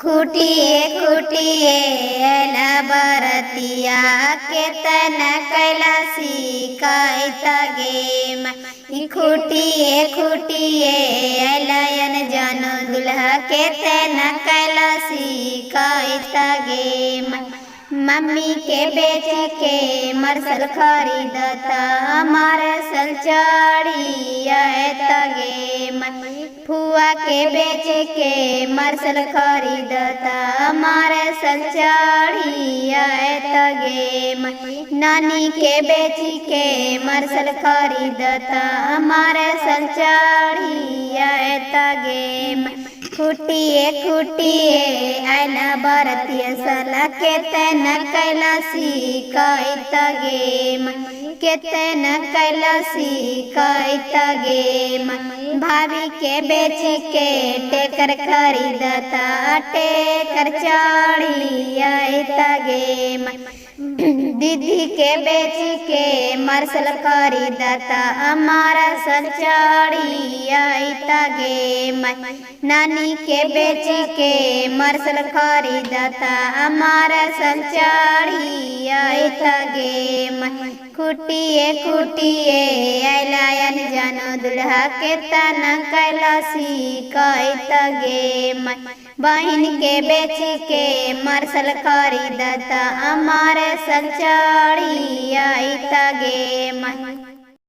खूटिए खूटिए एला बरतिया केतन कैलासी कैत गेम। खूटिए खूटिए एलयन जन दुल्हा केतन कैलासी कैत गेम। मम्मी के बेच के मरसल खरीदता मरसल चढ़ी गेम। फुआ के बेच के मरसल खरीदता मरसल चढ़ी गेम। नानी के बेच के मरसल खरीदता मरसल चढ़ी गेम। खूटिए खूटिए आइला बरतिया साला केतन कैलासी कैत गेम। केतन कैलासी कैत गेम। भाभी के बेच के टेकर खरीदता टेकर चढ़ी गेम। दीदी के बेच के मरसल खरीदता मरसल चढ़ी गेम। नानी के बेच के मरसल खरीदता मरसल चढ़ी गेम। खूटिए खूटिए आइलायन जानो दुल्हा केतन कैलासी कैत गेम। बहन के बेच के मरसल खरीदता मरसल चढ़ी गेम।